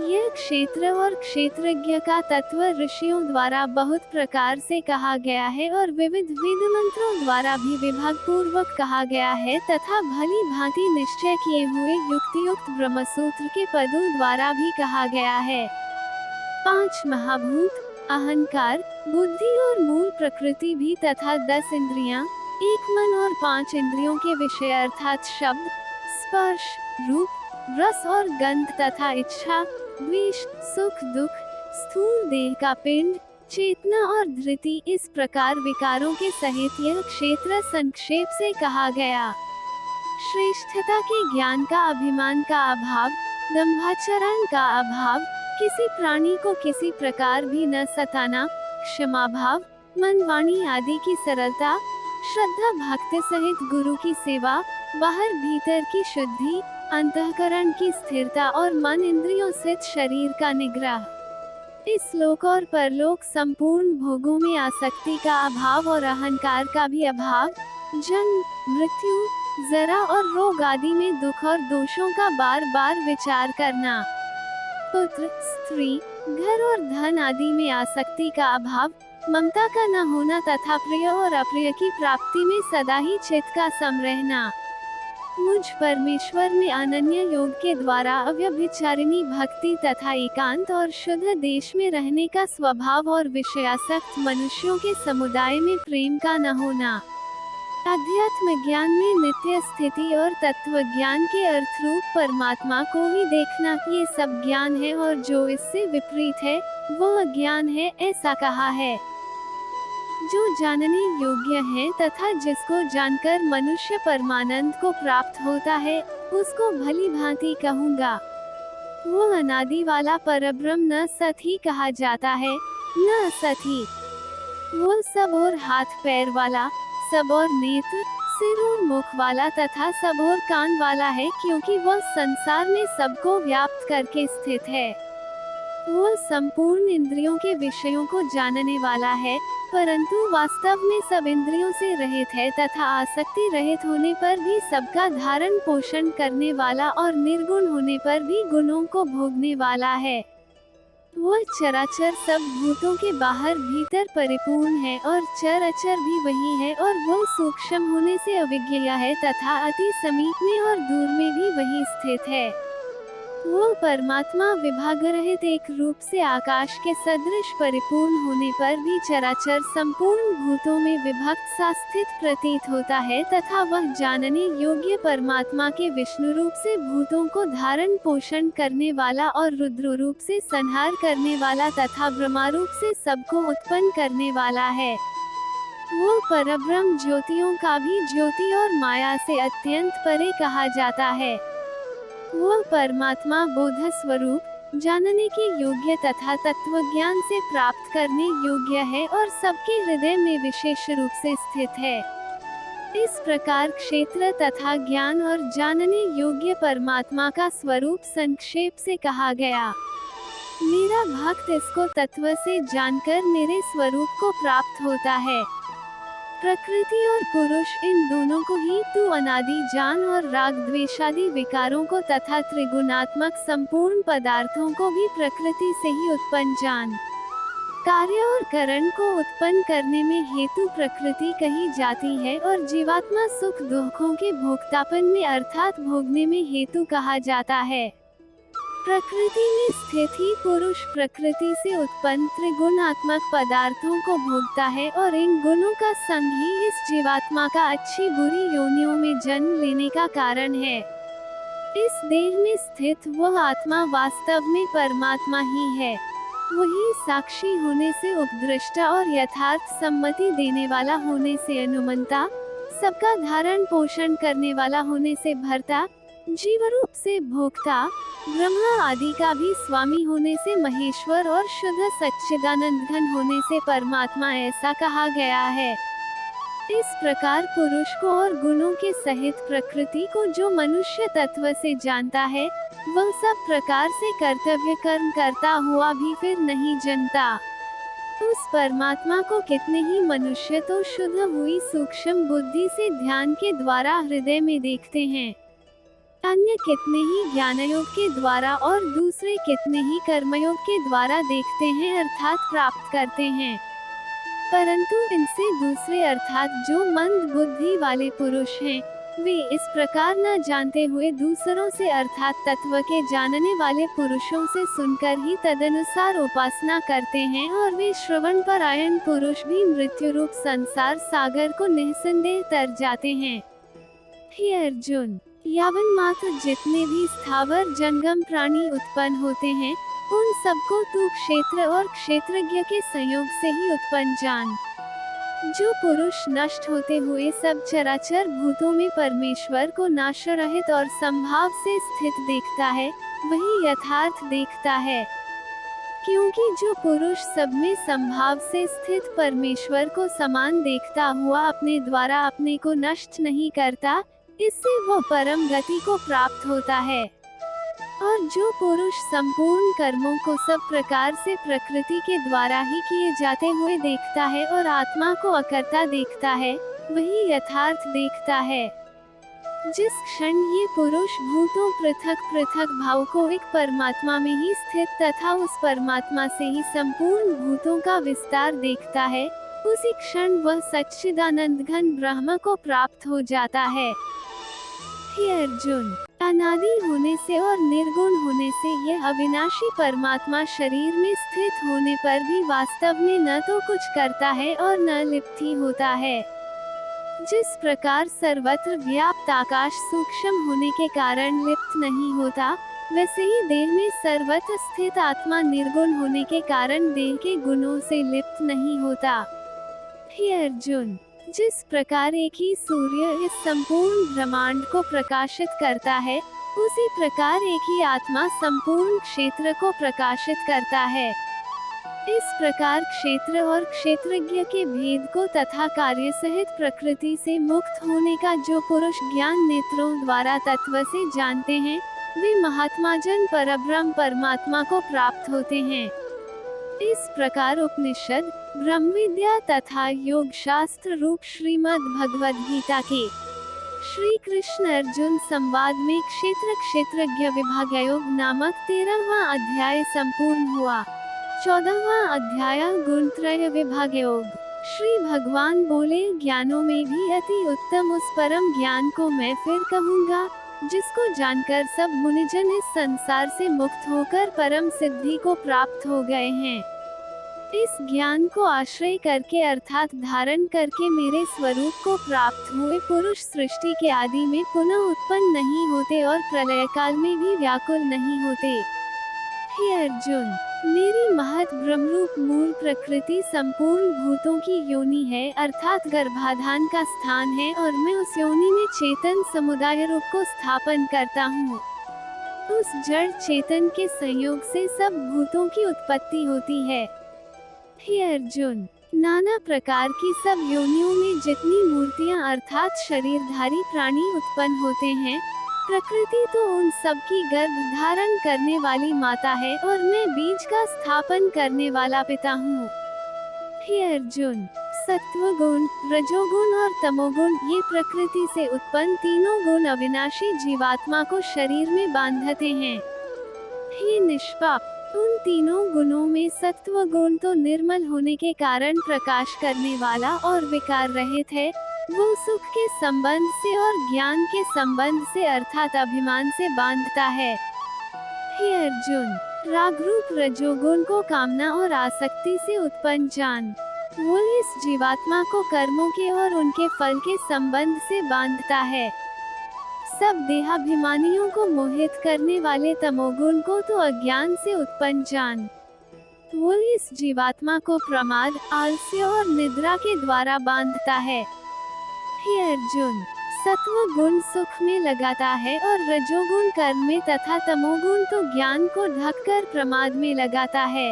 यह क्षेत्र और क्षेत्रज्ञ का तत्व ऋषियों द्वारा बहुत प्रकार से कहा गया है और विविध वेद मंत्रों द्वारा भी विभाग पूर्वक कहा गया है, तथा भली भांति निश्चय किए हुए युक्तियुक्त ब्रह्मसूत्र के पदों द्वारा भी कहा गया है। 5 महाभूत, अहंकार, बुद्धि और मूल प्रकृति भी तथा 10 इंद्रियां, 1 मन और 5 इंद्रियों के विषय अर्थात शब्द, स्पर्श, रूप, रस और गंध तथा इच्छा, द्वेष, सुख दुख, स्थूल देह का पिंड, चेतना और धृति, इस प्रकार विकारों के सहित यह क्षेत्र संक्षेप से कहा गया। श्रेष्ठता के ज्ञान का अभिमान का अभाव, दंभाचरण का अभाव, किसी प्राणी को किसी प्रकार भी न सताना, क्षमा भाव, मन वाणी आदि की सरलता, श्रद्धा भक्ति सहित गुरु की सेवा, बाहर भीतर की शुद्धि, अंतःकरण की स्थिरता और मन इंद्रियों स्थित शरीर का निग्रह। इस लोक और परलोक संपूर्ण भोगों में आसक्ति का अभाव और अहंकार का भी अभाव, जन्म, मृत्यु, जरा और रोग आदि में दुख और दोषों का बार बार विचार करना, पुत्र, स्त्री, घर और धन आदि में आसक्ति का अभाव, ममता का न होना तथा प्रिय और अप्रिय की प्राप्ति में सदा ही चित्त का सम रहना, मुझ परमेश्वर में अनन्य योग के द्वारा अव्यभिचारिणी भक्ति तथा एकांत और शुद्ध देश में रहने का स्वभाव और विषयासक्त मनुष्यों के समुदाय में प्रेम का न होना, अध्यात्म ज्ञान में नित्य स्थिति और तत्व ज्ञान के अर्थ रूप परमात्मा को ही देखना, ये सब ज्ञान है और जो इससे विपरीत है वो अज्ञान है, ऐसा कहा है। जो जानने योग्य है तथा जिसको जानकर मनुष्य परमानंद को प्राप्त होता है, उसको भली भांति कहूँगा। वो अनादि वाला परब्रह्म न सत ही कहा जाता है, न असत ही। वो सब और हाथ पैर वाला, सब और नेत्र, सिर और मुख वाला तथा सब और कान वाला है, क्योंकि वह संसार में सबको व्याप्त करके स्थित है। वो संपूर्ण इंद्रियों के विषयों को जानने वाला है, परंतु वास्तव में सब इंद्रियों से रहित है तथा आसक्ति रहित होने पर भी सबका धारण पोषण करने वाला और निर्गुण होने पर भी गुणों को भोगने वाला है। वह चराचर सब भूतों के बाहर भीतर परिपूर्ण है और चर अचर भी वही है, और वो सूक्ष्म होने से अविज्ञेय है तथा अति समीप में और दूर में भी वही स्थित है। वो परमात्मा विभाग रहित एक रूप से आकाश के सदृश परिपूर्ण होने पर भी चराचर संपूर्ण भूतों में विभक्त सा स्थित प्रतीत होता है, तथा वह जानने योग्य परमात्मा के विष्णु रूप से भूतों को धारण पोषण करने वाला और रुद्र रूप से संहार करने वाला तथा ब्रह्मा रूप से सबको उत्पन्न करने वाला है। वो परब्रह्म ज्योतियों का भी ज्योति और माया से अत्यंत परे कहा जाता है। वह परमात्मा बोध स्वरूप, जानने के योग्य तथा तत्व ज्ञान से प्राप्त करने योग्य है और सबके हृदय में विशेष रूप से स्थित है। इस प्रकार क्षेत्र तथा ज्ञान और जानने योग्य परमात्मा का स्वरूप संक्षेप से कहा गया। मेरा भक्त इसको तत्व से जानकर मेरे स्वरूप को प्राप्त होता है। प्रकृति और पुरुष, इन दोनों को ही तू अनादि जान और राग द्वेषादि विकारों को तथा त्रिगुणात्मक संपूर्ण पदार्थों को भी प्रकृति से ही उत्पन्न जान। कार्य और करण को उत्पन्न करने में हेतु प्रकृति कही जाती है और जीवात्मा सुख दुखों के भोक्तापन में अर्थात भोगने में हेतु कहा जाता है। प्रकृति में स्थित ही पुरुष प्रकृति से उत्पन्न त्रिगुणात्मक पदार्थों को भोगता है और इन गुणों का संग ही इस जीवात्मा का अच्छी बुरी योनियों में जन्म लेने का कारण है। इस देह में स्थित वह आत्मा वास्तव में परमात्मा ही है। वही साक्षी होने से उपदृष्टा और यथार्थ सम्मति देने वाला होने से अनुमंता, सबका धारण पोषण करने वाला होने से भर्ता, जीव रूप से भोक्ता, ब्रह्मा आदि का भी स्वामी होने से महेश्वर और शुद्ध सच्चिदानंद घन होने से परमात्मा, ऐसा कहा गया है। इस प्रकार पुरुष को और गुणों के सहित प्रकृति को जो मनुष्य तत्व से जानता है, वह सब प्रकार से कर्तव्य कर्म करता हुआ भी फिर नहीं जनता। उस परमात्मा को कितने ही मनुष्य तो शुद्ध हुई सूक्ष्म बुद्धि से ध्यान के द्वारा हृदय में देखते हैं, अन्य कितने ही ज्ञानयोग के द्वारा और दूसरे कितने ही कर्मयोग के द्वारा देखते हैं अर्थात प्राप्त करते हैं। परंतु इनसे दूसरे अर्थात जो मंद बुद्धि वाले पुरुष हैं, वे इस प्रकार न जानते हुए दूसरों से अर्थात तत्व के जानने वाले पुरुषों से सुनकर ही तदनुसार उपासना करते हैं, और वे श्रवण परायण पुरुष भी मृत्यु रूप संसार सागर को निःसंदेह तर जाते हैं। हे अर्जुन, यावन मात्र जितने भी स्थावर जंगम प्राणी उत्पन्न होते हैं, उन सबको तू क्षेत्र और क्षेत्रज्ञ के संयोग से ही उत्पन्न जान। जो पुरुष नष्ट होते हुए सब चराचर भूतों में परमेश्वर को नाश रहित और संभाव से स्थित देखता है, वही यथार्थ देखता है। क्योंकि जो पुरुष सब में संभाव से स्थित परमेश्वर को समान देखता हुआ अपने द्वारा अपने को नष्ट नहीं करता, इससे वह परम गति को प्राप्त होता है। और जो पुरुष संपूर्ण कर्मों को सब प्रकार से प्रकृति के द्वारा ही किए जाते हुए देखता है और आत्मा को अकर्ता देखता है, वही यथार्थ देखता है। जिस क्षण ये पुरुष भूतों पृथक पृथक भाव को एक परमात्मा में ही स्थित तथा उस परमात्मा से ही संपूर्ण भूतों का विस्तार देखता है, उसी क्षण वह सच्चिदानंद घन ब्रह्म को प्राप्त हो जाता है। हे अर्जुन, अनादि होने से और निर्गुण होने से यह अविनाशी परमात्मा शरीर में स्थित होने पर भी वास्तव में न तो कुछ करता है और न लिप्त ही होता है। जिस प्रकार सर्वत्र व्याप्त आकाश सूक्ष्म होने के कारण लिप्त नहीं होता, वैसे ही देह में सर्वत्र स्थित आत्मा निर्गुण होने के कारण देह के गुणों से लिप्त नहीं होता। हे अर्जुन, जिस प्रकार एक ही सूर्य इस संपूर्ण ब्रह्मांड को प्रकाशित करता है, उसी प्रकार एक ही आत्मा संपूर्ण क्षेत्र को प्रकाशित करता है। इस प्रकार क्षेत्र और क्षेत्रज्ञ के भेद को तथा कार्य सहित प्रकृति से मुक्त होने का जो पुरुष ज्ञान नेत्रों द्वारा तत्व से जानते हैं, वे महात्माजन परब्रह्म परमात्मा को प्राप्त होते हैं। इस प्रकार उपनिषद, ब्रह्म विद्या तथा योग शास्त्र रूप श्रीमद् भगवद गीता के श्री कृष्ण अर्जुन संवाद में क्षेत्र क्षेत्रज्ञ विभागयोग नामक 13वां अध्याय संपूर्ण हुआ। 14वां अध्याय गुणत्रय विभागयोग। श्री भगवान बोले, ज्ञानों में भी अति उत्तम उस परम ज्ञान को मैं फिर कहूँगा, जिसको जानकर सब मुनिजन इस संसार से मुक्त होकर परम सिद्धि को प्राप्त हो गए हैं। इस ज्ञान को आश्रय करके अर्थात धारण करके मेरे स्वरूप को प्राप्त हुए पुरुष सृष्टि के आदि में पुनः उत्पन्न नहीं होते और प्रलय काल में भी व्याकुल नहीं होते। हे अर्जुन, मेरी महत ब्रह्मरूप मूल प्रकृति संपूर्ण भूतों की योनि है, अर्थात गर्भाधान का स्थान है, और मैं उस योनि में चेतन समुदाय रूप को स्थापन करता हूँ। उस जड़ चेतन के संयोग से सब भूतों की उत्पत्ति होती है। हे अर्जुन, नाना प्रकार की सब योनियों में जितनी मूर्तियाँ अर्थात शरीरधारी प्राणी उत्पन्न होते हैं, प्रकृति तो उन सब की गर्भ धारण करने वाली माता है और मैं बीज का स्थापन करने वाला पिता हूँ। हे अर्जुन, सत्वगुण, रजोगुण और तमोगुण ये प्रकृति से उत्पन्न तीनों गुण अविनाशी जीवात्मा को शरीर में बांधते हैं। हे निष्पाप, उन तीनों गुणों में सत्व गुण तो निर्मल होने के कारण प्रकाश करने वाला और विकार रहित है, वो सुख के संबंध से और ज्ञान के संबंध से अर्थात अभिमान से बांधता है। हे अर्जुन, राग रूप रजोगुण को कामना और आसक्ति से उत्पन्न जान, वो इस जीवात्मा को कर्मों के और उनके फल के संबंध से बांधता है। सब देहाभिमानियों को मोहित करने वाले तमोगुण को तो अज्ञान से उत्पन्न जान, वो इस जीवात्मा को प्रमाद, आलस्य और निद्रा के द्वारा बांधता है। हे अर्जुन, सत्व गुण सुख में लगाता है और रजोगुण कर्म में तथा तमोगुण तो ज्ञान को ढककर प्रमाद में लगाता है।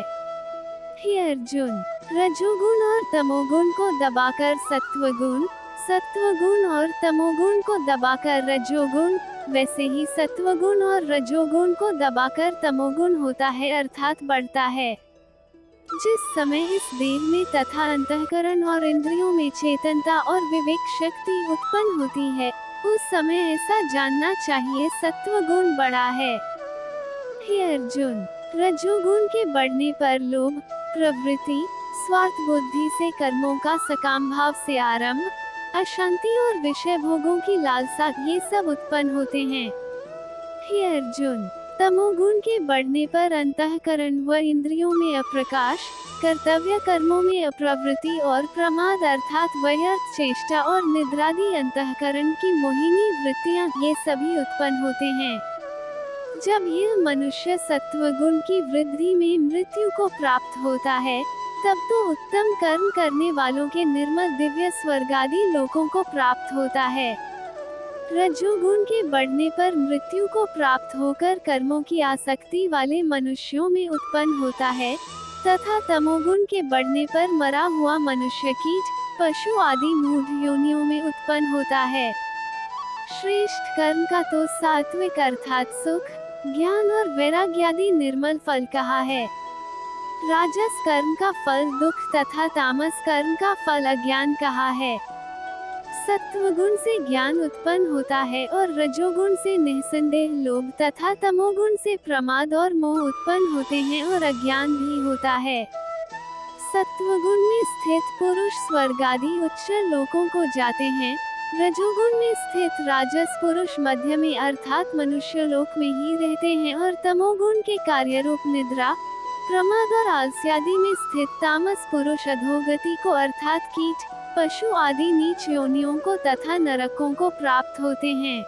हे अर्जुन, रजोगुण और तमोगुण को दबाकर सत्वगुण, सत्वगुण और तमोगुण को दबाकर रजोगुण, वैसे ही सत्वगुण और रजोगुण को दबाकर तमोगुण होता है अर्थात बढ़ता है। जिस समय इस देह में तथा अंतःकरण और इंद्रियों में चेतनता और विवेक शक्ति उत्पन्न होती है, उस समय ऐसा जानना चाहिए सत्वगुण बड़ा है। हे अर्जुन, रजोगुण के बढ़ने पर लोभ, प्रवृत्ति, स्वार्थ बुद्धि से कर्मों का सकाम भाव से आरंभ, अशांति और विषय भोगों की लालसा ये सब उत्पन्न होते हैं। हे अर्जुन, तमोगुण के बढ़ने पर अंतःकरण व इंद्रियों में अप्रकाश, कर्तव्य कर्मों में अप्रवृत्ति और प्रमाद अर्थात व्यर्थ चेष्टा और निद्रादि अंतःकरण की मोहिनी वृत्तियां ये सभी उत्पन्न होते हैं। जब यह मनुष्य सत्वगुण की वृद्धि में मृत्यु को प्राप्त होता है, तब तो उत्तम कर्म करने वालों के निर्मल दिव्य स्वर्गादि लोकों को प्राप्त होता है। रजोगुण के बढ़ने पर मृत्यु को प्राप्त होकर कर्मों की आसक्ति वाले मनुष्यों में उत्पन्न होता है, तथा तमोगुण के बढ़ने पर मरा हुआ मनुष्य कीट, पशु आदि मूढ़ योनियों में उत्पन्न होता है। श्रेष्ठ कर्म का तो सात्विक अर्थात सुख, ज्ञान और वैराग्यादि निर्मल फल कहा है। राजस कर्म का फल दुख तथा तामस कर्म का फल अज्ञान कहा है। सत्वगुण से ज्ञान उत्पन्न होता है और रजोगुण से निःसंदेह लोभ तथा तमोगुण से प्रमाद और मोह उत्पन्न होते हैं और अज्ञान भी होता है। सत्वगुण में स्थित पुरुष स्वर्ग आदि उच्च लोकों को जाते हैं। रजोगुण में स्थित राजस पुरुष मध्य में अर्थात मनुष्य लोक में ही रहते हैं और तमोगुण के कार्य रूप निद्रा, प्रमाद और आलस्यादि में स्थित तामस पुरुष अधोगति को अर्थात कीट, पशु आदि नीच योनियों को तथा नरकों को प्राप्त होते हैं।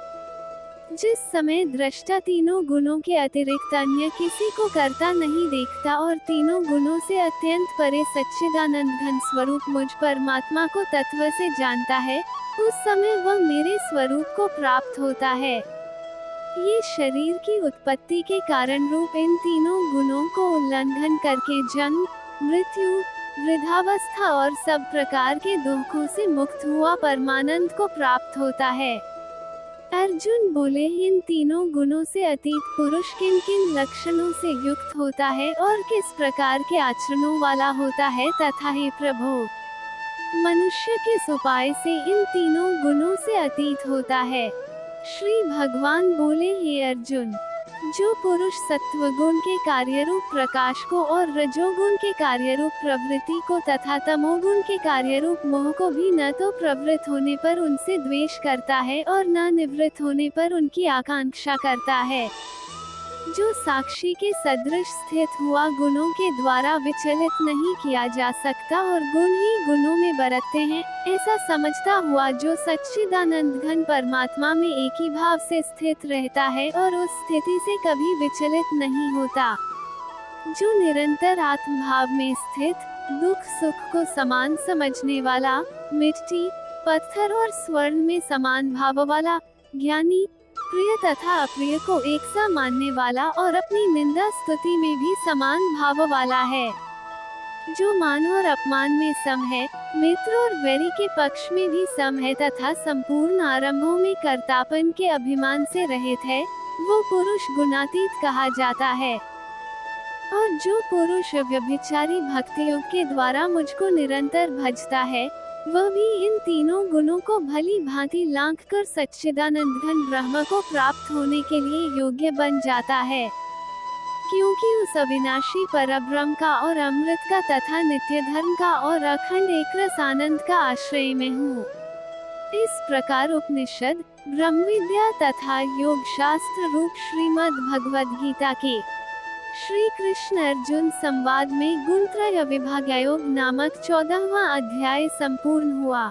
जिस समय दृष्टा तीनों गुणों के अतिरिक्त अन्य किसी को करता नहीं देखता और तीनों गुणों से अत्यंत परे सच्चिदानंद घन स्वरूप मुझ परमात्मा को तत्व से जानता है, उस समय वह मेरे स्वरूप को प्राप्त होता है। ये शरीर की उत्पत्ति के कारण रूप इन तीनों गुणों को उल्लंघन करके जन्म, मृत्यु, वृद्धावस्था और सब प्रकार के दुखों से मुक्त हुआ परमानंद को प्राप्त होता है। अर्जुन बोले, इन तीनों गुणों से अतीत पुरुष किन किन लक्षणों से युक्त होता है और किस प्रकार के आचरणों वाला होता है तथा हे प्रभु, मनुष्य किस उपाय से इन तीनों गुणों से अतीत होता है। श्री भगवान बोले, हे अर्जुन, जो पुरुष सत्वगुण के कार्यरूप प्रकाश को और रजोगुण के कार्यरूप प्रवृत्ति को तथा तमोगुण के कार्यरूप मोह को भी न तो प्रवृत्त होने पर उनसे द्वेष करता है और न निवृत्त होने पर उनकी आकांक्षा करता है, जो साक्षी के सदृश स्थित हुआ गुणों के द्वारा विचलित नहीं किया जा सकता और गुण ही गुणों में बरतते हैं, ऐसा समझता हुआ जो सच्चिदानंद घन परमात्मा में एक ही भाव से स्थित रहता है और उस स्थिति से कभी विचलित नहीं होता, जो निरंतर आत्मभाव में स्थित, दुख सुख को समान समझने वाला, मिट्टी, पत्थर और स्वर्ण में समान भाव वाला, ज्ञानी, प्रिय तथा अप्रिय को एक सा मानने वाला और अपनी निंदा स्तुति में भी समान भाव वाला है, जो मान और अपमान में सम है, मित्र और वैरी के पक्ष में भी सम है तथा संपूर्ण आरंभों में कर्तापन के अभिमान से रहित है, वो पुरुष गुणातीत कहा जाता है। और जो पुरुष व्यभिचारी भक्ति योग के द्वारा मुझको निरंतर भजता है, वह भी इन तीनों गुणों को भली भांति लांघ कर सच्चिदानंद घन ब्रह्म को प्राप्त होने के लिए योग्य बन जाता है, क्योंकि उस अविनाशी परब्रह्म का और अमृत का तथा नित्य धर्म का और अखंड एकरस आनंद का आश्रय में हूँ। इस प्रकार उपनिषद, ब्रह्म विद्या तथा योग शास्त्र रूप श्रीमद् भगवद गीता के श्री कृष्ण अर्जुन संवाद में गुणत्रय विभागयोग नामक 14वां अध्याय संपूर्ण हुआ।